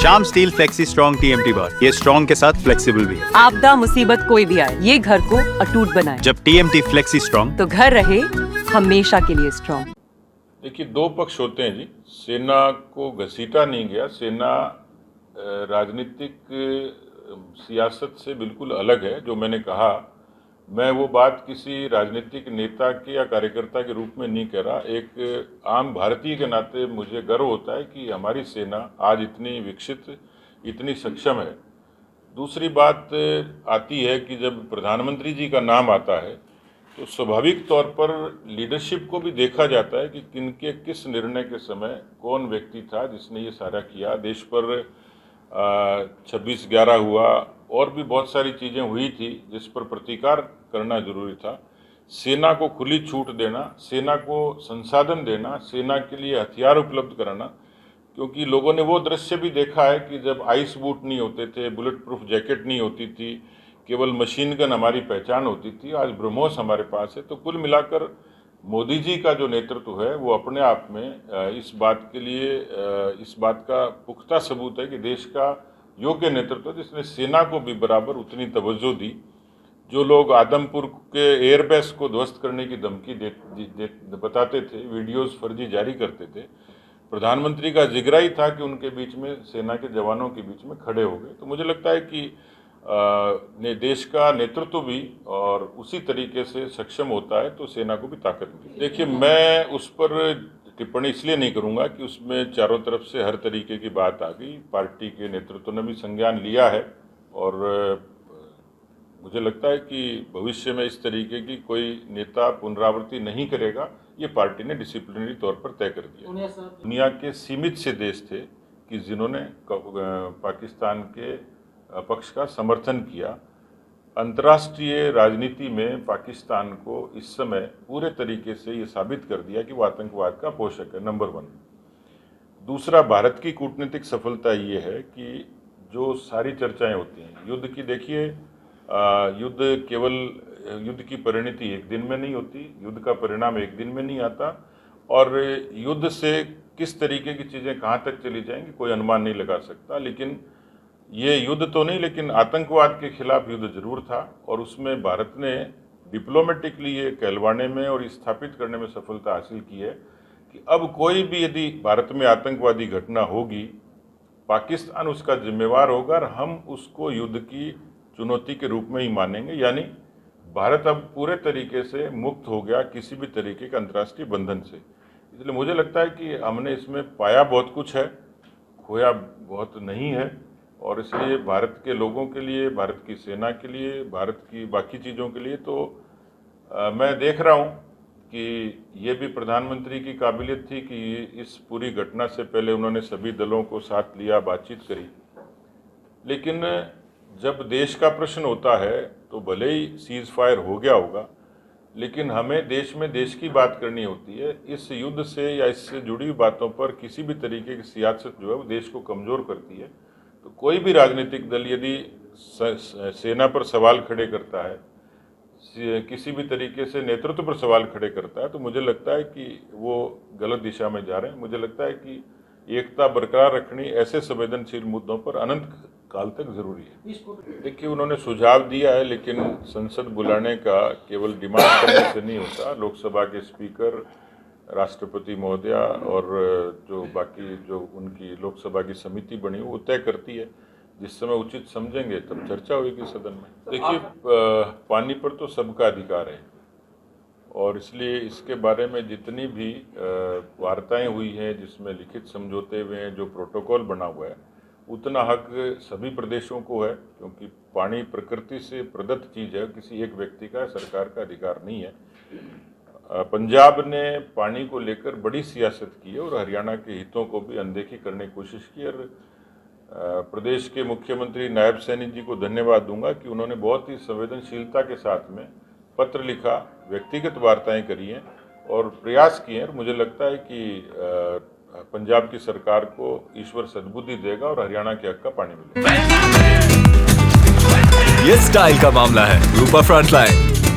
Shyam steel flexi strong TMT बार, ये strong के साथ फ्लेक्सिबल भी है। आपदा मुसीबत कोई भी आए, ये घर को अटूट बनाए। जब TMT फ्लेक्सी स्ट्रॉन्ग, तो घर रहे हमेशा के लिए स्ट्रॉन्ग। देखिए, दो पक्ष होते हैं जी। सेना को घसीटा नहीं गया। सेना राजनीतिक सियासत से बिल्कुल अलग है। जो मैंने कहा, मैं वो बात किसी राजनीतिक नेता के या कार्यकर्ता के रूप में नहीं कह रहा। एक आम भारतीय के नाते मुझे गर्व होता है कि हमारी सेना आज इतनी विकसित, इतनी सक्षम है। दूसरी बात आती है कि जब प्रधानमंत्री जी का नाम आता है तो स्वाभाविक तौर पर लीडरशिप को भी देखा जाता है कि किनके किस निर्णय के समय कौन व्यक्ति था जिसने ये सारा किया। देश पर 26/11 हुआ और भी बहुत सारी चीज़ें हुई थी जिस पर प्रतिकार करना जरूरी था। सेना को खुली छूट देना, सेना को संसाधन देना, सेना के लिए हथियार उपलब्ध कराना, क्योंकि लोगों ने वो दृश्य भी देखा है कि जब आइस बूट नहीं होते थे, बुलेट प्रूफ जैकेट नहीं होती थी, केवल मशीन गन हमारी पहचान होती थी, आज ब्रह्मोस हमारे पास है। तो कुल मिलाकर मोदी जी का जो नेतृत्व है वो अपने आप में इस बात के लिए इस बात का पुख्ता सबूत है कि देश का योग्य नेतृत्व जिसने सेना को भी बराबर उतनी तवज्जो दी। जो लोग आदमपुर के एयरबेस को ध्वस्त करने की धमकी बताते थे, वीडियोस फर्जी जारी करते थे, प्रधानमंत्री का जिगरा ही था कि उनके बीच में, सेना के जवानों के बीच में खड़े हो गए। तो मुझे लगता है कि देश का नेतृत्व भी और उसी तरीके से सक्षम होता है तो सेना को भी ताकत मिलती है। देखिए, मैं उस पर टिप्पणी इसलिए नहीं करूंगा कि उसमें चारों तरफ से हर तरीके की बात आ गई। पार्टी के नेतृत्व ने भी संज्ञान लिया है और मुझे लगता है कि भविष्य में इस तरीके की कोई नेता पुनरावृत्ति नहीं करेगा। ये पार्टी ने डिसिप्लिनरी तौर पर तय कर दिया। दुनिया के सीमित से देश थे कि जिन्होंने पाकिस्तान के पक्ष का समर्थन किया। अंतर्राष्ट्रीय राजनीति में पाकिस्तान को इस समय पूरे तरीके से ये साबित कर दिया कि वो आतंकवाद का पोषक है, नंबर 1। दूसरा, भारत की कूटनीतिक सफलता ये है कि जो सारी चर्चाएं होती हैं युद्ध की, देखिए युद्ध की परिणति एक दिन में नहीं होती, युद्ध का परिणाम एक दिन में नहीं आता, और युद्ध से किस तरीके की चीज़ें कहाँ तक चली जाएंगी कोई अनुमान नहीं लगा सकता। लेकिन ये युद्ध तो नहीं, लेकिन आतंकवाद के खिलाफ युद्ध जरूर था और उसमें भारत ने डिप्लोमेटिकली ये कहलवाने में और स्थापित करने में सफलता हासिल की है कि अब कोई भी यदि भारत में आतंकवादी घटना होगी, पाकिस्तान उसका जिम्मेवार होगा और हम उसको युद्ध की चुनौती के रूप में ही मानेंगे। यानी भारत अब पूरे तरीके से मुक्त हो गया किसी भी तरीके के अंतर्राष्ट्रीय बंधन से। इसलिए मुझे लगता है कि हमने इसमें पाया बहुत कुछ है, खोया बहुत नहीं है, और इसलिए भारत के लोगों के लिए, भारत की सेना के लिए, भारत की बाकी चीज़ों के लिए तो मैं देख रहा हूँ कि ये भी प्रधानमंत्री की काबिलियत थी कि इस पूरी घटना से पहले उन्होंने सभी दलों को साथ लिया, बातचीत करी। लेकिन जब देश का प्रश्न होता है तो भले ही सीज फायर हो गया होगा, लेकिन हमें देश में देश की बात करनी होती है। इस युद्ध से या इससे जुड़ी बातों पर किसी भी तरीके की सियासत जो है वो देश को कमज़ोर करती है। तो कोई भी राजनीतिक दल यदि सेना पर सवाल खड़े करता है, किसी भी तरीके से नेतृत्व पर सवाल खड़े करता है, तो मुझे लगता है कि वो गलत दिशा में जा रहे हैं। मुझे लगता है कि एकता बरकरार रखनी ऐसे संवेदनशील मुद्दों पर अनंत काल तक जरूरी है। देखिए, उन्होंने सुझाव दिया है, लेकिन संसद बुलाने का केवल डिमांड करने से नहीं होता। लोकसभा के स्पीकर, राष्ट्रपति महोदया और जो बाकी जो उनकी लोकसभा की समिति बनी वो तय करती है। जिस समय उचित समझेंगे तब चर्चा होगी सदन में। देखिए, पानी पर तो सबका अधिकार है और इसलिए इसके बारे में जितनी भी वार्ताएं हुई हैं, जिसमें लिखित समझौते हुए हैं, जो प्रोटोकॉल बना हुआ है, उतना हक सभी प्रदेशों को है, क्योंकि पानी प्रकृति से प्रदत्त चीज़ है, किसी एक व्यक्ति का, सरकार का अधिकार नहीं है। पंजाब ने पानी को लेकर बड़ी सियासत की है और हरियाणा के हितों को भी अनदेखी करने की कोशिश की। और प्रदेश के मुख्यमंत्री नायब सैनी जी को धन्यवाद दूंगा कि उन्होंने बहुत ही संवेदनशीलता के साथ में पत्र लिखा, व्यक्तिगत वार्ताएं करी हैं और प्रयास किए हैं। और मुझे लगता है कि पंजाब की सरकार को ईश्वर सद्बुद्धि देगा और हरियाणा के हक का पानी मिलेगा। ये स्टाइल का मामला है, रूपा फ्रंटलाइन।